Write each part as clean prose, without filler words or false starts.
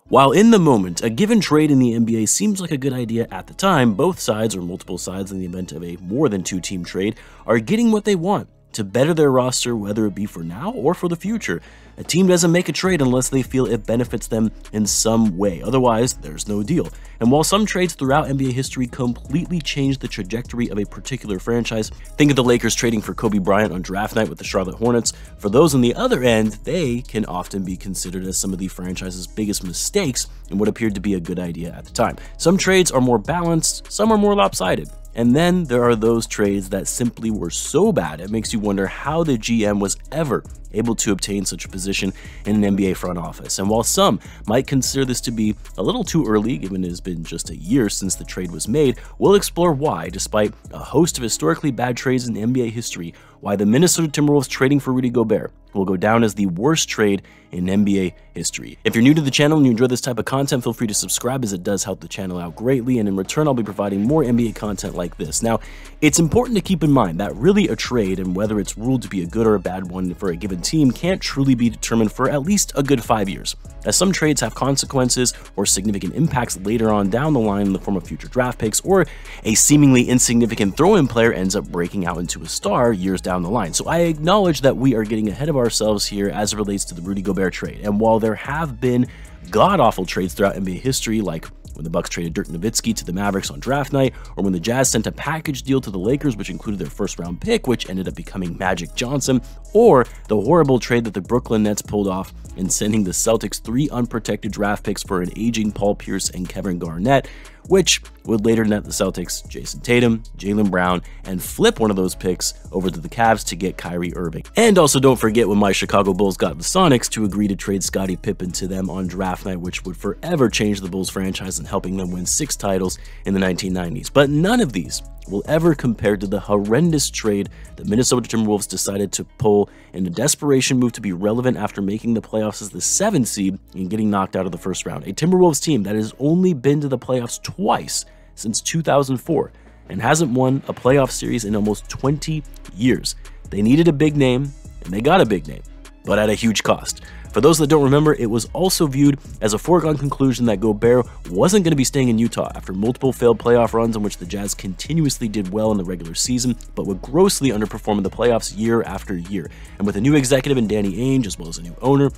While in the moment, a given trade in the NBA seems like a good idea at the time, both sides, or multiple sides in the event of a more than two-team trade, are getting what they want to better their roster, whether it be for now or for the future. A team doesn't make a trade unless they feel it benefits them in some way. Otherwise, there's no deal. And while some trades throughout NBA history completely changed the trajectory of a particular franchise, think of the Lakers trading for Kobe Bryant on draft night with the Charlotte Hornets, for those on the other end, they can often be considered as some of the franchise's biggest mistakes in what appeared to be a good idea at the time. Some trades are more balanced, some are more lopsided. And then there are those trades that simply were so bad, it makes you wonder how the GM was ever able to obtain such a position in an NBA front office. And while some might consider this to be a little too early, given it has been just a year since the trade was made, we'll explore why, despite a host of historically bad trades in NBA history, why the Minnesota Timberwolves trading for Rudy Gobert will go down as the worst trade in NBA history. If you're new to the channel and you enjoy this type of content, feel free to subscribe, as it does help the channel out greatly, and in return I'll be providing more NBA content like this. Now, it's important to keep in mind that really a trade, and whether it's ruled to be a good or a bad one for a given team, can't truly be determined for at least a good 5 years, as some trades have consequences or significant impacts later on down the line in the form of future draft picks, or a seemingly insignificant throw-in player ends up breaking out into a star years down the line. So I acknowledge that we are getting ahead of ourselves here as it relates to the Rudy Gobert trade, and while there have been god-awful trades throughout NBA history, like when the Bucks traded Dirk Nowitzki to the Mavericks on draft night, or when the Jazz sent a package deal to the Lakers which included their first-round pick, which ended up becoming Magic Johnson, or the horrible trade that the Brooklyn Nets pulled off in sending the Celtics 3 unprotected draft picks for an aging Paul Pierce and Kevin Garnett, which would later net the Celtics Jason Tatum, Jaylen Brown, and flip one of those picks over to the Cavs to get Kyrie Irving. And also don't forget when my Chicago Bulls got the Sonics to agree to trade Scottie Pippen to them on draft night, which would forever change the Bulls franchise and helping them win 6 titles in the 1990s. But none of these will ever compare to the horrendous trade the Minnesota Timberwolves decided to pull in a desperation move to be relevant after making the playoffs as the 7th seed and getting knocked out of the first round. A Timberwolves team that has only been to the playoffs twice since 2004 and hasn't won a playoff series in almost 20 years. They needed a big name, and they got a big name, but at a huge cost. For those that don't remember, it was also viewed as a foregone conclusion that Gobert wasn't going to be staying in Utah after multiple failed playoff runs in which the Jazz continuously did well in the regular season, but would grossly underperform in the playoffs year after year. And with a new executive in Danny Ainge, as well as a new owner,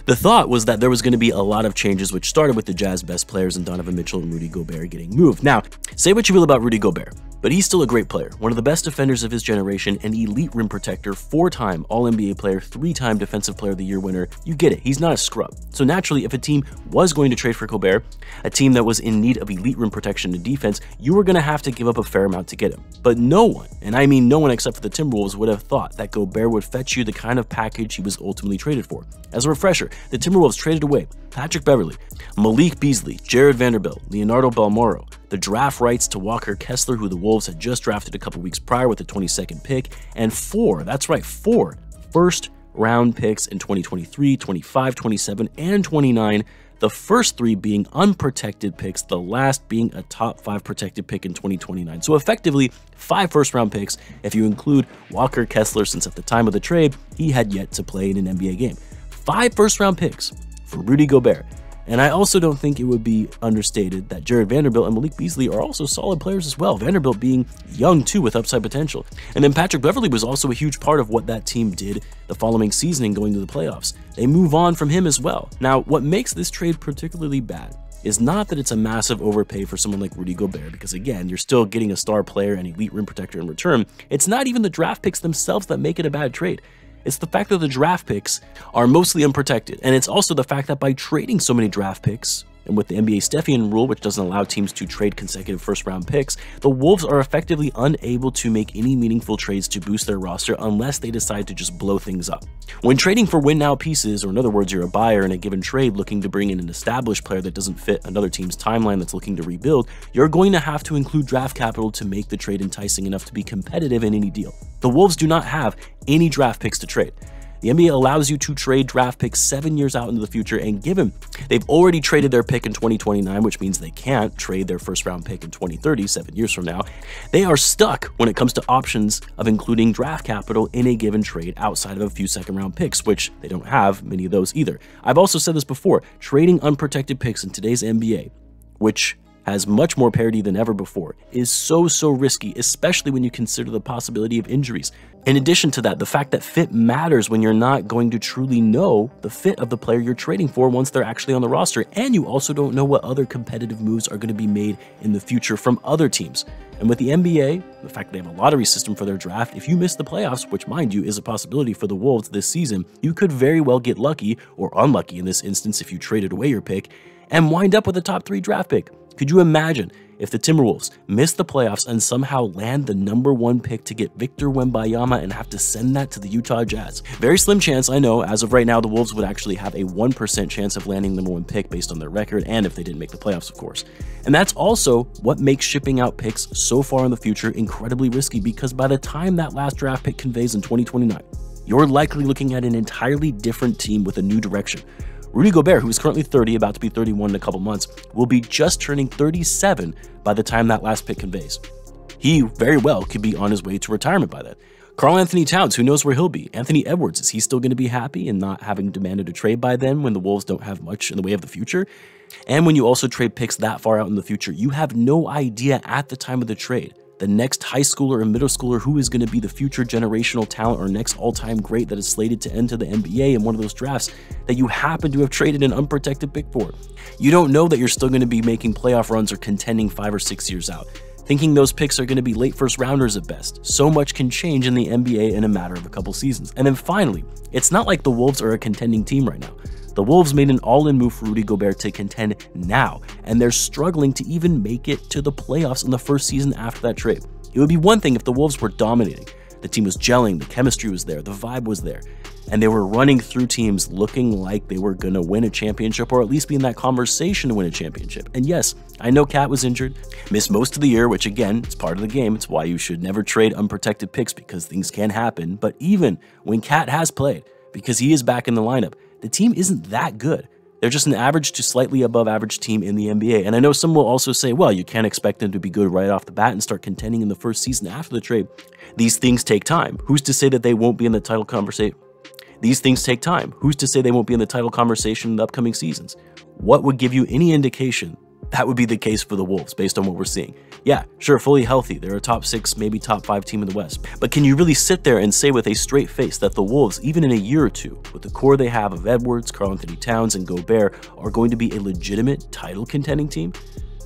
the thought was that there was going to be a lot of changes, which started with the Jazz best players in Donovan Mitchell and Rudy Gobert getting moved. Now, say what you will about Rudy Gobert, but he's still a great player, one of the best defenders of his generation, an elite rim protector, 4-time All-NBA player, 3-time Defensive Player of the Year winner. You get it, he's not a scrub. So naturally, if a team was going to trade for Gobert, a team that was in need of elite rim protection and defense, you were going to have to give up a fair amount to get him. But no one, and I mean no one except for the Timberwolves, would have thought that Gobert would fetch you the kind of package he was ultimately traded for. As a refresher, the Timberwolves traded away Patrick Beverley, Malik Beasley, Jared Vanderbilt, Leonardo Balmoro, the draft rights to Walker Kessler, who the Wolves had just drafted a couple weeks prior with the 22nd pick, and 4 first-round picks in 2023, 25, 27, and 29, the first 3 being unprotected picks, the last being a top 5 protected pick in 2029. So effectively, 5 first-round picks if you include Walker Kessler, since at the time of the trade, he had yet to play in an NBA game. 5 first-round picks for Rudy Gobert. And I also don't think it would be understated that Jared Vanderbilt and Malik Beasley are also solid players as well, Vanderbilt being young too with upside potential. And then Patrick Beverley was also a huge part of what that team did the following season and going to the playoffs. They move on from him as well. Now, what makes this trade particularly bad is not that it's a massive overpay for someone like Rudy Gobert, because again, you're still getting a star player and elite rim protector in return. It's not even the draft picks themselves that make it a bad trade. It's the fact that the draft picks are mostly unprotected, and it's also the fact that by trading so many draft picks, and with the NBA Stepien rule, which doesn't allow teams to trade consecutive first-round picks, the Wolves are effectively unable to make any meaningful trades to boost their roster unless they decide to just blow things up. When trading for win-now pieces, or in other words, you're a buyer in a given trade looking to bring in an established player that doesn't fit another team's timeline that's looking to rebuild, you're going to have to include draft capital to make the trade enticing enough to be competitive in any deal. The Wolves do not have any draft picks to trade. The NBA allows you to trade draft picks 7 years out into the future, and given they've already traded their pick in 2029, which means they can't trade their first round pick in 2030, 7 years from now, they are stuck when it comes to options of including draft capital in a given trade outside of a few second round picks, which they don't have many of those either. I've also said this before, trading unprotected picks in today's NBA, which has much more parity than ever before, is so risky, especially when you consider the possibility of injuries. In addition to that, the fact that fit matters when you're not going to truly know the fit of the player you're trading for once they're actually on the roster, and you also don't know what other competitive moves are going to be made in the future from other teams. And with the NBA, the fact that they have a lottery system for their draft, if you miss the playoffs, which mind you is a possibility for the Wolves this season, you could very well get lucky, or unlucky in this instance if you traded away your pick, and wind up with a top 3 draft pick. Could you imagine if the Timberwolves miss the playoffs and somehow land the #1 pick to get Victor Wembanyama and have to send that to the Utah Jazz? Very slim chance, I know. As of right now, the Wolves would actually have a 1% chance of landing the #1 pick based on their record, and if they didn't make the playoffs, of course. And that's also what makes shipping out picks so far in the future incredibly risky, because by the time that last draft pick conveys in 2029, you're likely looking at an entirely different team with a new direction. Rudy Gobert, who is currently 30, about to be 31 in a couple months, will be just turning 37 by the time that last pick conveys. He very well could be on his way to retirement by then. Karl Anthony Towns, who knows where he'll be? Anthony Edwards, is he still going to be happy and not having demanded a trade by then when the Wolves don't have much in the way of the future? And when you also trade picks that far out in the future, you have no idea at the time of the trade the next high schooler or middle schooler who is going to be the future generational talent or next all-time great that is slated to enter the NBA in one of those drafts that you happen to have traded an unprotected pick for. You don't know that you're still going to be making playoff runs or contending 5 or 6 years out, thinking those picks are going to be late first rounders at best. So much can change in the NBA in a matter of a couple seasons. And then finally, it's not like the Wolves are a contending team right now. The Wolves made an all-in move for Rudy Gobert to contend now, and they're struggling to even make it to the playoffs in the first season after that trade. It would be one thing if the Wolves were dominating. The team was gelling, the chemistry was there, the vibe was there, and they were running through teams looking like they were going to win a championship, or at least be in that conversation to win a championship. And yes, I know Cat was injured, missed most of the year, which again, it's part of the game. It's why you should never trade unprotected picks, because things can happen. But even when Cat has played, because he is back in the lineup, the team isn't that good. They're just an average to slightly above average team in the NBA. And I know some will also say, well, you can't expect them to be good right off the bat and start contending in the first season after the trade. These things take time. Who's to say that they won't be in the title conversation? These things take time. Who's to say they won't be in the title conversation in the upcoming seasons? What would give you any indication that would be the case for the Wolves based on what we're seeing? Yeah, sure, fully healthy. They're a top 6, maybe top 5 team in the West. But can you really sit there and say with a straight face that the Wolves, even in a year or two, with the core they have of Edwards, Karl Anthony Towns, and Gobert, are going to be a legitimate title contending team?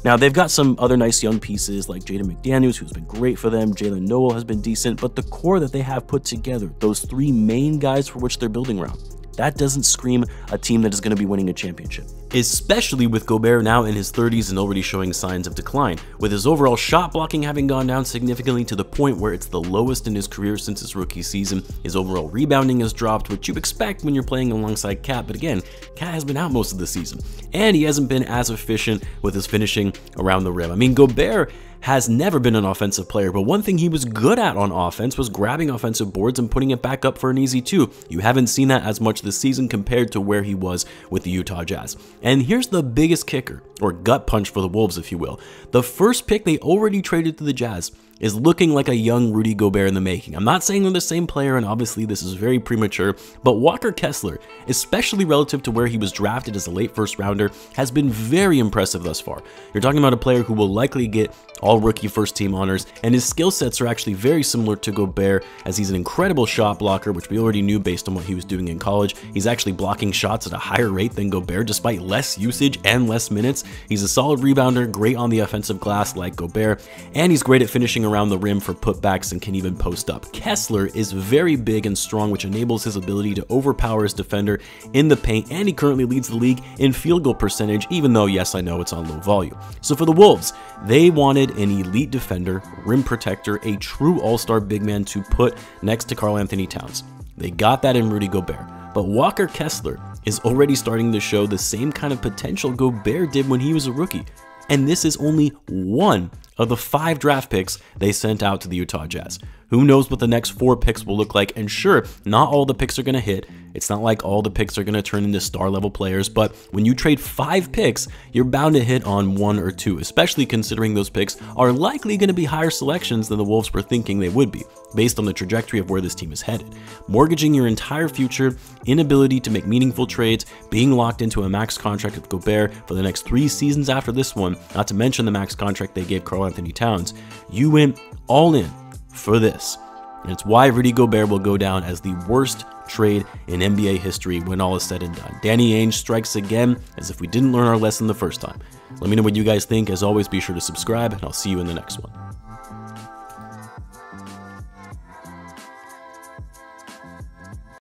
Now, they've got some other nice young pieces like Jaden McDaniels, who's been great for them. Jalen Noel has been decent, but the core that they have put together, those 3 main guys for which they're building around, that doesn't scream a team that is going to be winning a championship. Especially with Gobert now in his 30s and already showing signs of decline, with his overall shot blocking having gone down significantly to the point where it's the lowest in his career since his rookie season. His overall rebounding has dropped, which you expect when you're playing alongside Cat, but again, Cat has been out most of the season, and he hasn't been as efficient with his finishing around the rim. I mean, Gobert has never been an offensive player, but one thing he was good at on offense was grabbing offensive boards and putting it back up for an easy 2. You haven't seen that as much this season compared to where he was with the Utah Jazz. And here's the biggest kicker, or gut punch for the Wolves, if you will. The first pick they already traded to the Jazz is looking like a young Rudy Gobert in the making. I'm not saying they're the same player, and obviously this is very premature, but Walker Kessler, especially relative to where he was drafted as a late first rounder, has been very impressive thus far. You're talking about a player who will likely get all rookie first team honors, and his skill sets are actually very similar to Gobert, as he's an incredible shot blocker, which we already knew based on what he was doing in college. He's actually blocking shots at a higher rate than Gobert despite less usage and less minutes. He's a solid rebounder, great on the offensive glass like Gobert, and he's great at finishing around the rim for putbacks and can even post up. Kessler is very big and strong, which enables his ability to overpower his defender in the paint, and he currently leads the league in field goal percentage, even though, yes, I know it's on low volume. So for the Wolves, they wanted an elite defender, rim protector, a true all-star big man to put next to Karl Anthony Towns. They got that in Rudy Gobert, but Walker Kessler is already starting to show the same kind of potential Gobert did when he was a rookie. And this is only one of the 5 draft picks they sent out to the Utah Jazz. Who knows what the next 4 picks will look like, and sure, not all the picks are going to hit. It's not like all the picks are going to turn into star-level players, but when you trade 5 picks, you're bound to hit on 1 or 2, especially considering those picks are likely going to be higher selections than the Wolves were thinking they would be, based on the trajectory of where this team is headed. Mortgaging your entire future, inability to make meaningful trades, being locked into a max contract with Gobert for the next 3 seasons after this one, not to mention the max contract they gave Karl Anthony Towns, you went all in for this. And it's why Rudy Gobert will go down as the worst trade in NBA history when all is said and done. Danny Ainge strikes again as if we didn't learn our lesson the first time. Let me know what you guys think. As always, be sure to subscribe, and I'll see you in the next one.